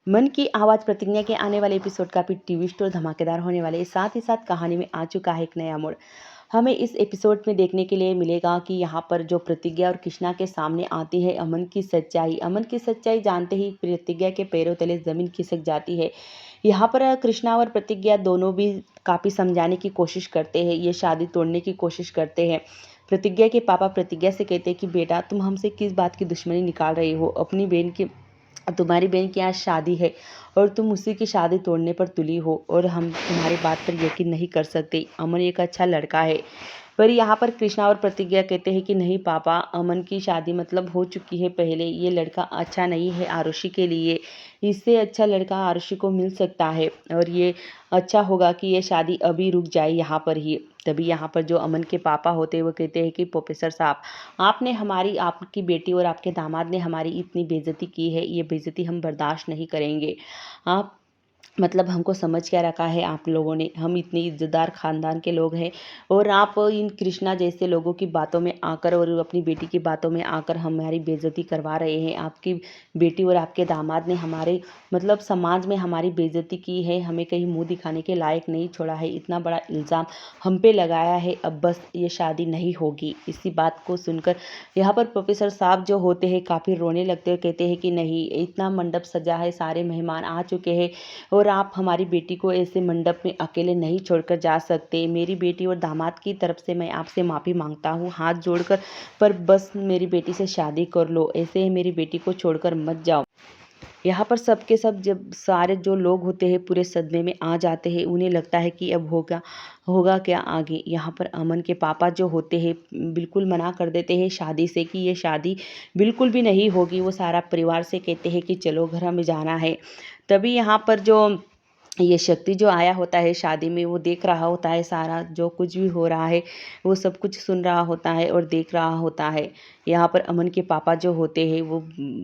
मन की आवाज़ प्रतिज्ञा के आने वाले एपिसोड काफ़ी ट्विस्ट और धमाकेदार होने वाले हैं। साथ ही साथ कहानी में आ चुका है एक नया मोड़। हमें इस एपिसोड में देखने के लिए मिलेगा कि यहाँ पर जो प्रतिज्ञा और कृष्णा के सामने आती है अमन की सच्चाई। अमन की सच्चाई जानते ही प्रतिज्ञा के पैरों तले ज़मीन खिसक जाती है। यहाँ पर कृष्णा और प्रतिज्ञा दोनों भी काफ़ी समझाने की कोशिश करते हैं, ये शादी तोड़ने की कोशिश करते हैं। प्रतिज्ञा के पापा प्रतिज्ञा से कहते हैं कि बेटा तुम हमसे किस बात की दुश्मनी निकाल रही हो। अपनी बहन की तुम्हारी बहन की आज शादी है और तुम उसी की शादी तोड़ने पर तुली हो और हम तुम्हारी बात पर यकीन नहीं कर सकते। अमन एक अच्छा लड़का है। पर यहाँ पर कृष्णा और प्रतिज्ञा कहते हैं कि नहीं पापा, अमन की शादी मतलब हो चुकी है पहले। ये लड़का अच्छा नहीं है आरुषि के लिए। इससे अच्छा लड़का आरुषि को मिल सकता है और ये अच्छा होगा कि ये शादी अभी रुक जाए यहाँ पर ही। तभी यहाँ पर जो अमन के पापा होते हैं वो कहते हैं कि प्रोफेसर साहब, आपने हमारी, आपकी बेटी और आपके दामाद ने हमारी इतनी बेइज्जती की है, ये बेइज्जती हम बर्दाश्त नहीं करेंगे। आप मतलब हमको समझ क्या रखा है आप लोगों ने। हम इतनी इज्जतदार ख़ानदान के लोग हैं और आप इन कृष्णा जैसे लोगों की बातों में आकर और अपनी बेटी की बातों में आकर हमारी बेइज्जती करवा रहे हैं। आपकी बेटी और आपके दामाद ने हमारे मतलब समाज में हमारी बेइज्जती की है, हमें कहीं मुंह दिखाने के लायक नहीं छोड़ा है। इतना बड़ा इल्ज़ाम हम पे लगाया है, अब बस ये शादी नहीं होगी। इसी बात को सुनकर यहाँ पर प्रोफेसर साहब जो होते हैं काफ़ी रोने लगते हैं। कहते हैं कि नहीं, इतना मंडप सजा है, सारे मेहमान आ चुके हैं और आप हमारी बेटी को ऐसे मंडप में अकेले नहीं छोड़कर जा सकते। मेरी बेटी और दामाद की तरफ से मैं आपसे माफ़ी मांगता हूँ हाथ जोड़कर, पर बस मेरी बेटी से शादी कर लो। ऐसे ही मेरी बेटी को छोड़कर मत जाओ। यहाँ पर सब के सब जब सारे जो लोग होते हैं पूरे सदमे में आ जाते हैं। उन्हें लगता है कि अब होगा होगा क्या आगे। यहाँ पर अमन के पापा जो होते हैं बिल्कुल मना कर देते हैं शादी से, कि ये शादी बिल्कुल भी नहीं होगी। वो सारा परिवार से कहते हैं कि चलो घर हमें जाना है। तभी यहाँ पर जो ये शक्ति जो आया होता है शादी में, वो देख रहा होता है सारा जो कुछ भी हो रहा है, वो सब कुछ सुन रहा होता है और देख रहा होता है। यहाँ पर अमन के पापा जो होते हैं वो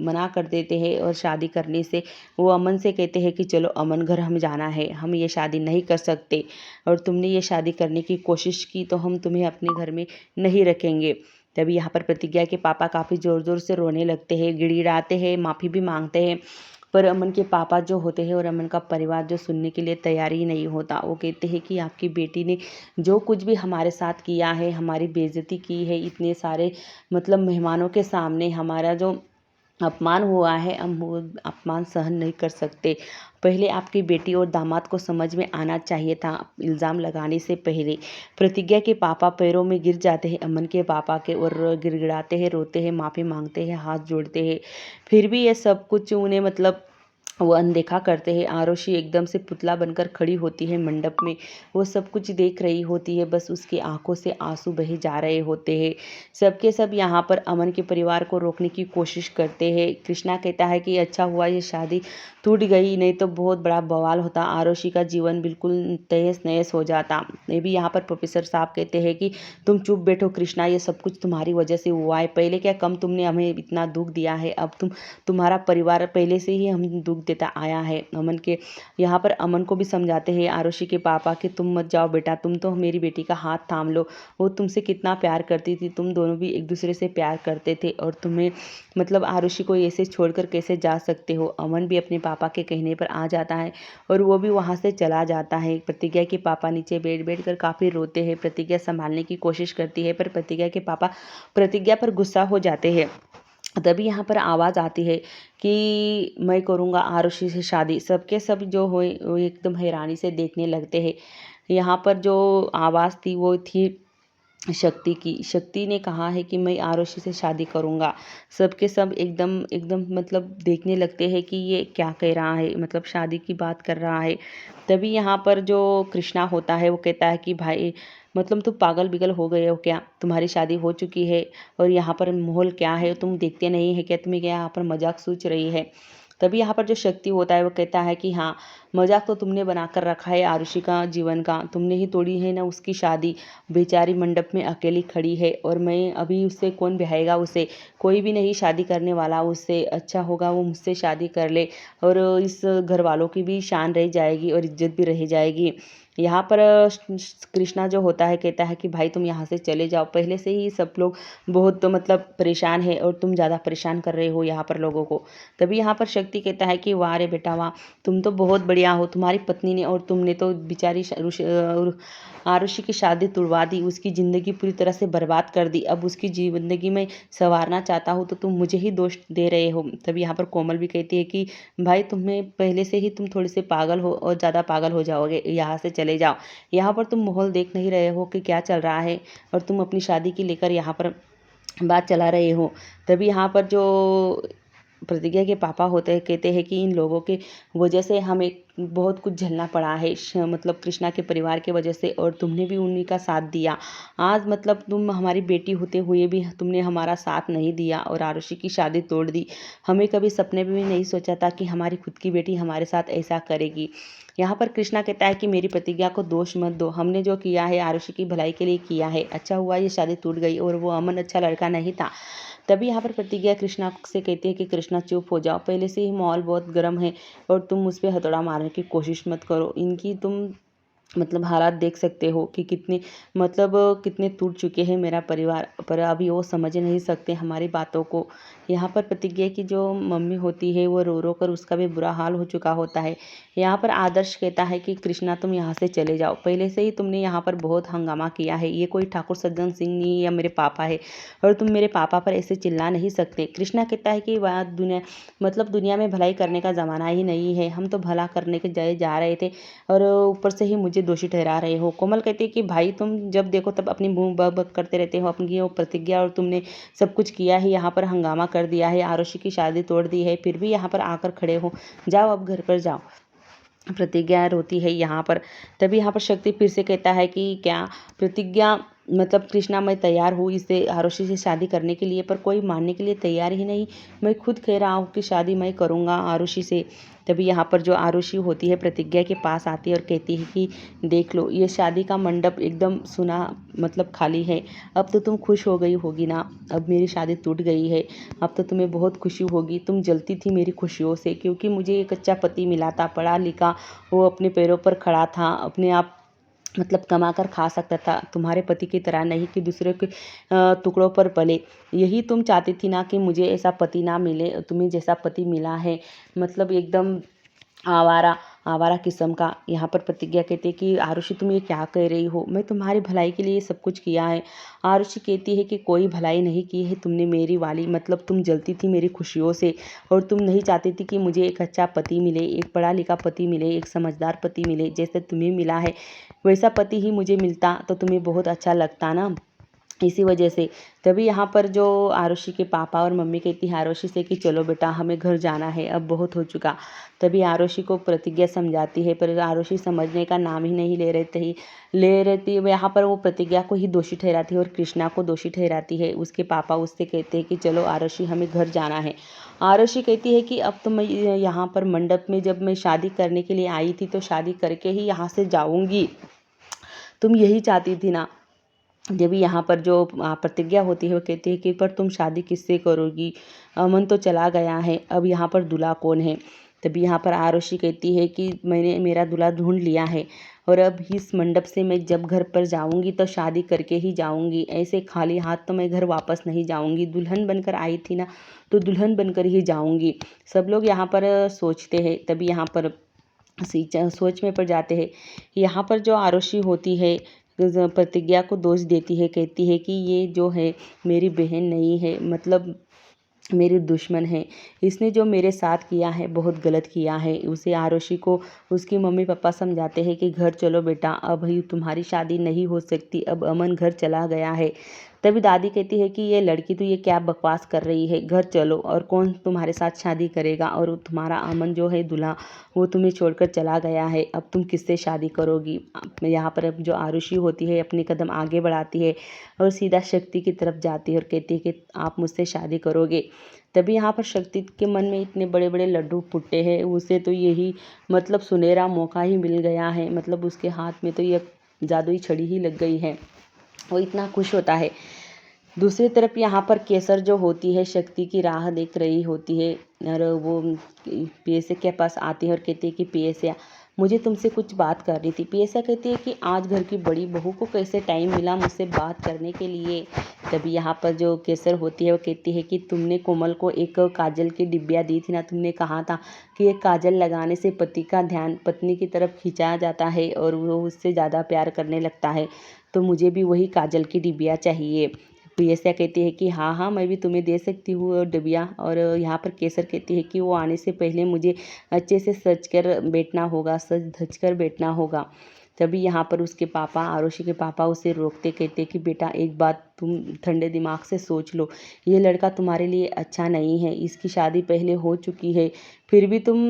मना कर देते हैं और शादी करने से वो अमन से कहते हैं कि चलो अमन, घर हम जाना है, हम ये शादी नहीं कर सकते और तुमने ये शादी करने की कोशिश की तो हम तुम्हें अपने घर में नहीं रखेंगे। तभी यहाँ पर प्रतिज्ञा के पापा काफ़ी ज़ोर ज़ोर से रोने लगते हैं, गिड़गिड़ाते हैं, माफ़ी भी मांगते हैं। पर अमन के पापा जो होते हैं और अमन का परिवार जो सुनने के लिए तैयार ही नहीं होता। वो कहते हैं कि आपकी बेटी ने जो कुछ भी हमारे साथ किया है, हमारी बेइज्जती की है, इतने सारे मतलब मेहमानों के सामने हमारा जो अपमान हुआ है, हम वो अपमान सहन नहीं कर सकते। पहले आपकी बेटी और दामाद को समझ में आना चाहिए था इल्ज़ाम लगाने से पहले। प्रतिज्ञा के पापा पैरों में गिर जाते हैं अमन के पापा के और गिड़गिड़ाते हैं, रोते हैं, माफ़ी मांगते हैं, हाथ जोड़ते हैं। फिर भी ये सब कुछ उन्हें मतलब वो अनदेखा करते हैं। आरुषि एकदम से पुतला बनकर खड़ी होती है मंडप में। वो सब कुछ देख रही होती है, बस उसकी आंखों से आंसू बहे जा रहे होते हैं। सबके सब यहाँ पर अमन के परिवार को रोकने की कोशिश करते हैं। कृष्णा कहता है कि अच्छा हुआ ये शादी टूट गई, नहीं तो बहुत बड़ा बवाल होता, आरुषि का जीवन बिल्कुल तहस नहस हो जाता। ये भी यहाँ पर प्रोफेसर साहब कहते हैं कि तुम चुप बैठो कृष्णा, ये सब कुछ तुम्हारी वजह से हुआ है। पहले क्या कम तुमने हमें इतना दुख दिया है, अब तुम्हारा परिवार पहले से ही हम दुख देता आया है। अमन के यहाँ पर अमन को भी समझाते हैं आरुषि के पापा कि तुम मत जाओ बेटा, तुम तो मेरी बेटी का हाथ थाम लो। वो तुमसे कितना प्यार करती थी, तुम दोनों भी एक दूसरे से प्यार करते थे और तुम्हें मतलब आरुषि को ऐसे छोड़कर कैसे जा सकते हो। अमन भी अपने पापा के कहने पर आ जाता है और वो भी वहाँ से चला जाता है। प्रतिज्ञा के पापा नीचे बैठ कर काफ़ी रोते हैं। प्रतिज्ञा संभालने की कोशिश करती है पर प्रतिज्ञा के पापा प्रतिज्ञा पर गुस्सा हो जाते हैं। तभी यहाँ पर आवाज़ आती है कि मैं करूँगा आरुषि से शादी। सबके सब जो हो वो एकदम हैरानी से देखने लगते हैं। यहाँ पर जो आवाज़ थी वो थी शक्ति की। शक्ति ने कहा है कि मैं आरुषि से शादी करूँगा। सबके सब एकदम एकदम मतलब देखने लगते हैं कि ये क्या कह रहा है, मतलब शादी की बात कर रहा है। तभी यहाँ पर जो कृष्णा होता है वो कहता है कि भाई मतलब तुम पागल बिगल हो गए हो क्या, तुम्हारी शादी हो चुकी है और यहाँ पर माहौल क्या है तुम देखते नहीं है क्या, तुम्हें क्या यहाँ पर मजाक सूझ रही है। तभी यहाँ पर जो शक्ति होता है वो कहता है कि हाँ, मजाक तो तुमने बनाकर रखा है आरुषि का जीवन का, तुमने ही तोड़ी है ना उसकी शादी। बेचारी मंडप में अकेली खड़ी है और मैं अभी उससे कौन ब्याहेगा उसे, कोई भी नहीं शादी करने वाला उससे। अच्छा होगा वो मुझसे शादी कर ले और इस घर वालों की भी शान रह जाएगी और इज्जत भी रह जाएगी। यहाँ पर कृष्णा जो होता है कहता है कि भाई तुम यहाँ से चले जाओ, पहले से ही सब लोग बहुत तो मतलब परेशान है और तुम ज़्यादा परेशान कर रहे हो यहाँ पर लोगों को। तभी यहाँ पर शक्ति कहता है कि वाह रे बेटा वाह, तुम तो बहुत बढ़िया हो, तुम्हारी पत्नी ने और तुमने तो बेचारी आरुषि की शादी तुड़वा दी, उसकी ज़िंदगी पूरी तरह से बर्बाद कर दी। अब उसकी ज़िंदगी में संवारना चाहता हूँ तो तुम मुझे ही दोष दे रहे हो। तभी यहाँ पर कोमल भी कहती है कि भाई तुम्हें पहले से ही तुम थोड़े से पागल हो और ज़्यादा पागल हो जाओगे, यहाँ से चले जाओ। यहाँ पर तुम माहौल देख नहीं रहे हो कि क्या चल रहा है और तुम अपनी शादी की लेकर यहाँ पर बात चला रहे हो। तभी यहाँ पर जो प्रतिज्ञा के पापा होते हैं कहते हैं कि इन लोगों के वजह से हमें बहुत कुछ झेलना पड़ा है, मतलब कृष्णा के परिवार के वजह से, और तुमने भी उन्हीं का साथ दिया। आज मतलब तुम हमारी बेटी होते हुए भी तुमने हमारा साथ नहीं दिया और आरुषि की शादी तोड़ दी। हमें कभी सपने में भी नहीं सोचा था कि हमारी खुद की बेटी हमारे साथ ऐसा करेगी। यहाँ पर कृष्णा कहता है कि मेरी प्रतिज्ञा को दोष मत दो, हमने जो किया है आरुषि की भलाई के लिए किया है। अच्छा हुआ ये शादी टूट गई और वो अमन अच्छा लड़का नहीं था। तभी यहाँ पर प्रतिज्ञा कृष्णा से कहती है कि कृष्णा चुप हो जाओ, पहले से ही माहौल बहुत गर्म है और तुम उस पर हथौड़ा मारने की कोशिश मत करो। इनकी तुम मतलब हालात देख सकते हो कि कितने मतलब कितने टूट चुके हैं मेरा परिवार, पर अभी वो समझ नहीं सकते हमारी बातों को। यहाँ पर प्रतिज्ञा की जो मम्मी होती है वो रो रो कर उसका भी बुरा हाल हो चुका होता है। यहाँ पर आदर्श कहता है कि कृष्णा तुम यहाँ से चले जाओ, पहले से ही तुमने यहाँ पर बहुत हंगामा किया है, ये कोई ठाकुर सज्जन सिंह नहीं या मेरे पापा है और तुम मेरे पापा पर ऐसे चिल्ला नहीं सकते। कृष्णा कहता है कि वह दुनिया में भलाई करने का ज़माना ही नहीं है, हम तो भला करने के जा रहे थे और ऊपर से ही मुझे दोषी ठहरा रहे हो। कोमल कहती है कि भाई तुम जब देखो तब अपनी मुंह बक बक करते रहते हो, अपनी वो प्रतिज्ञा और तुमने सब कुछ किया है, यहाँ पर हंगामा कर दिया है, आरुषि की शादी तोड़ दी है, फिर भी यहाँ पर आकर खड़े हो। जाओ अब घर पर जाओ। प्रतिज्ञा रोती है यहाँ पर। तभी यहाँ पर शक्ति फिर से कहता है कि क्या प्रतिज्ञा मतलब कृष्णा मैं तैयार हूँ इससे आरुषि से शादी करने के लिए, पर कोई मानने के लिए तैयार ही नहीं। मैं खुद कह रहा हूँ कि शादी मैं करूँगा आरुषि से। तभी यहाँ पर जो आरुषि होती है प्रतिज्ञा के पास आती है और कहती है कि देख लो ये शादी का मंडप एकदम सुना मतलब खाली है, अब तो तुम खुश हो गई होगी ना, अब मेरी शादी टूट गई है, अब तो तुम्हें बहुत खुशी होगी। तुम जलती थी मेरी खुशियों से क्योंकि मुझे एक अच्छा पति मिला था, पढ़ा लिखा, वो अपने पैरों पर खड़ा था, अपने आप मतलब कमा कर खा सकता था, तुम्हारे पति की तरह नहीं कि दूसरे के टुकड़ों पर पले। यही तुम चाहती थी ना कि मुझे ऐसा पति ना मिले, तुम्हें जैसा पति मिला है मतलब एकदम आवारा आवारा किस्म का। यहाँ पर प्रतिज्ञा कहती है कि आरुषि तुम ये क्या कह रही हो, मैं तुम्हारी भलाई के लिए सब कुछ किया है। आरुषि कहती है कि कोई भलाई नहीं की है तुमने मेरी वाली, मतलब तुम जलती थी मेरी खुशियों से और तुम नहीं चाहती थी कि मुझे एक अच्छा पति मिले, एक पढ़ा लिखा पति मिले, एक समझदार पति मिले, जैसे तुम्हें मिला है वैसा पति ही मुझे मिलता तो तुम्हें बहुत अच्छा लगता ना, इसी वजह से। तभी यहाँ पर जो आरुषि के पापा और मम्मी कहती है आरुषि से कि चलो बेटा हमें घर जाना है, अब बहुत हो चुका। तभी आरुषि को प्रतिज्ञा समझाती है पर आरुषि समझने का नाम ही नहीं ले रहती है। यहाँ पर वो प्रतिज्ञा को ही दोषी ठहराती है और कृष्णा को दोषी ठहराती है। उसके पापा उससे कहते हैं कि चलो आरुषि हमें घर जाना है। आरुषि कहती है कि अब तो मैं यहाँ पर मंडप में जब मैं शादी करने के लिए आई थी तो शादी करके ही यहाँ से जाऊँगी, तुम यही चाहती थी ना। जब भी यहाँ पर जो प्रतिज्ञा होती है वो कहती है कि पर तुम शादी किससे करोगी, अमन तो चला गया है, अब यहाँ पर दूल्हा कौन है। तभी यहाँ पर आरुषि कहती है कि मैंने मेरा दूल्हा ढूंढ लिया है और अब इस मंडप से मैं जब घर पर जाऊंगी तो शादी करके ही जाऊंगी, ऐसे खाली हाथ तो मैं घर वापस नहीं जाऊंगी, दुल्हन बनकर आई थी ना तो दुल्हन बनकर ही जाऊंगी। सब लोग यहाँ पर सोचते हैं। तभी यहाँ पर सोच में पड़ जाते हैं। यहाँ पर जो आरुषि होती है प्रतिज्ञा को दोष देती है, कहती है कि ये जो है मेरी बहन नहीं है, मतलब मेरी दुश्मन है, इसने जो मेरे साथ किया है बहुत गलत किया है। उसे आरुषि को उसकी मम्मी पापा समझाते हैं कि घर चलो बेटा, अब ही तुम्हारी शादी नहीं हो सकती, अब अमन घर चला गया है। तभी दादी कहती है कि ये लड़की तो ये क्या बकवास कर रही है, घर चलो, और कौन तुम्हारे साथ शादी करेगा, और तुम्हारा अमन जो है दूल्हा वो तुम्हें छोड़कर चला गया है, अब तुम किससे शादी करोगी। यहाँ पर अब जो आरुषि होती है अपने कदम आगे बढ़ाती है और सीधा शक्ति की तरफ जाती है और कहती है कि आप मुझसे शादी करोगे। तभी यहाँ पर शक्ति के मन में इतने बड़े बड़े लड्डू फूटे हैं, उसे तो यही मतलब सुनहरा मौका ही मिल गया है, मतलब उसके हाथ में तो ये जादुई छड़ी ही लग गई है, वो इतना खुश होता है। दूसरी तरफ यहाँ पर केसर जो होती है शक्ति की राह देख रही होती है और वो पीएसए के पास आती है और कहती है कि पीएसए मुझे तुमसे कुछ बात करनी थी। पियसा कहती है कि आज घर की बड़ी बहू को कैसे टाइम मिला मुझसे बात करने के लिए। तभी यहाँ पर जो केसर होती है वो कहती है कि तुमने कोमल को एक काजल की डिब्बिया दी थी ना, तुमने कहा था कि एक काजल लगाने से पति का ध्यान पत्नी की तरफ खिंचा जाता है और वो उससे ज़्यादा प्यार करने लगता है, तो मुझे भी वही काजल की डिब्बिया चाहिए। पियसा कहती है कि हाँ हाँ, मैं भी तुम्हें दे सकती हूँ डिबिया। और यहाँ पर केसर कहती है कि वो आने से पहले मुझे अच्छे से सज कर बैठना होगा, सज धज कर बैठना होगा। तभी यहाँ पर उसके पापा, आरुषि के पापा उसे रोकते, कहते कि बेटा एक बात तुम ठंडे दिमाग से सोच लो, ये लड़का तुम्हारे लिए अच्छा नहीं है, इसकी शादी पहले हो चुकी है, फिर भी तुम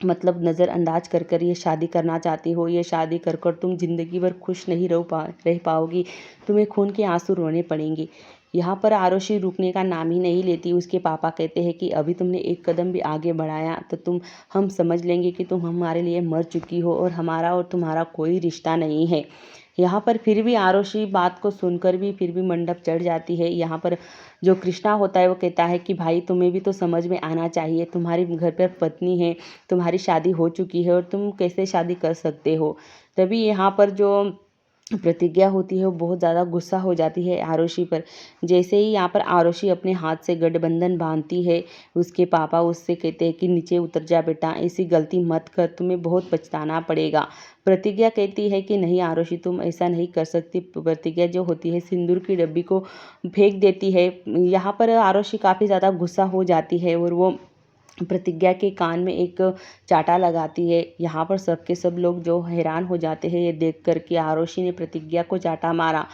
नज़रअंदाज कर कर ये शादी करना चाहती हो। ये शादी कर कर तुम ज़िंदगी भर खुश नहीं रह पाओगी, तुम्हें खून के आंसू रोने पड़ेंगे। यहाँ पर आरुषि रुकने का नाम ही नहीं लेती। उसके पापा कहते हैं कि अभी तुमने एक कदम भी आगे बढ़ाया तो हम समझ लेंगे कि तुम हमारे लिए मर चुकी हो और हमारा और तुम्हारा कोई रिश्ता नहीं है। यहाँ पर फिर भी आरुषि बात को सुनकर भी फिर भी मंडप चढ़ जाती है। यहाँ पर जो कृष्णा होता है वो कहता है कि भाई तुम्हें भी तो समझ में आना चाहिए, तुम्हारी घर पर पत्नी है, तुम्हारी शादी हो चुकी है और तुम कैसे शादी कर सकते हो। तभी यहाँ पर जो प्रतिज्ञा होती है वो बहुत ज़्यादा गुस्सा हो जाती है आरुषि पर। जैसे ही यहाँ पर आरुषि अपने हाथ से गठबंधन बांधती है, उसके पापा उससे कहते हैं कि नीचे उतर जा बेटा, ऐसी गलती मत कर, तुम्हें बहुत पछताना पड़ेगा। प्रतिज्ञा कहती है कि नहीं आरुषि, तुम ऐसा नहीं कर सकती। प्रतिज्ञा जो होती है सिंदूर की डब्बी को फेंक देती है। यहाँ पर आरुषि काफ़ी ज़्यादा गुस्सा हो जाती है और वो प्रतिज्ञा के कान में एक चाटा लगाती है। यहाँ पर सबके सब लोग जो हैरान हो जाते हैं ये देख कर कि आरुषि ने प्रतिज्ञा को चाटा मारा।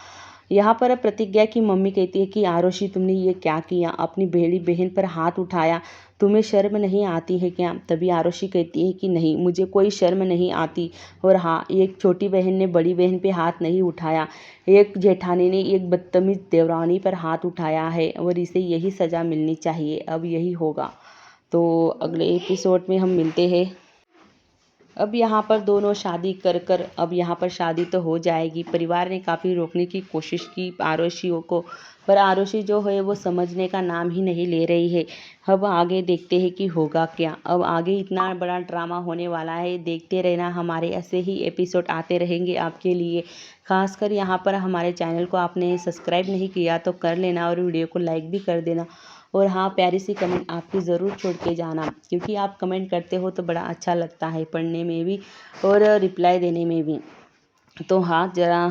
यहाँ पर प्रतिज्ञा की मम्मी कहती है कि आरुषि तुमने ये क्या किया, अपनी बड़ी बहन पर हाथ उठाया, तुम्हें शर्म नहीं आती है क्या। तभी आरुषि कहती है कि नहीं, मुझे कोई शर्म नहीं आती। और हाँ, एक छोटी बहन ने बड़ी बहन पे हाथ नहीं उठाया, एक जेठानी ने एक बदतमीज देवरानी पर हाथ उठाया है और इसे यही सज़ा मिलनी चाहिए। अब यही होगा। तो अगले एपिसोड में हम मिलते हैं। अब यहाँ पर दोनों शादी कर कर अब यहाँ पर शादी तो हो जाएगी। परिवार ने काफ़ी रोकने की कोशिश की आरुषियों को, पर आरुषि जो है वो समझने का नाम ही नहीं ले रही है। अब आगे देखते हैं कि होगा क्या। अब आगे इतना बड़ा ड्रामा होने वाला है, देखते रहना। हमारे ऐसे ही एपिसोड आते रहेंगे आपके लिए। खासकर यहाँ पर हमारे चैनल को आपने सब्सक्राइब नहीं किया तो कर लेना और वीडियो को लाइक भी कर देना। और हाँ, प्यारी सी कमेंट आपकी ज़रूर छोड़ के जाना, क्योंकि आप कमेंट करते हो तो बड़ा अच्छा लगता है पढ़ने में भी और रिप्लाई देने में भी। तो हाँ, ज़रा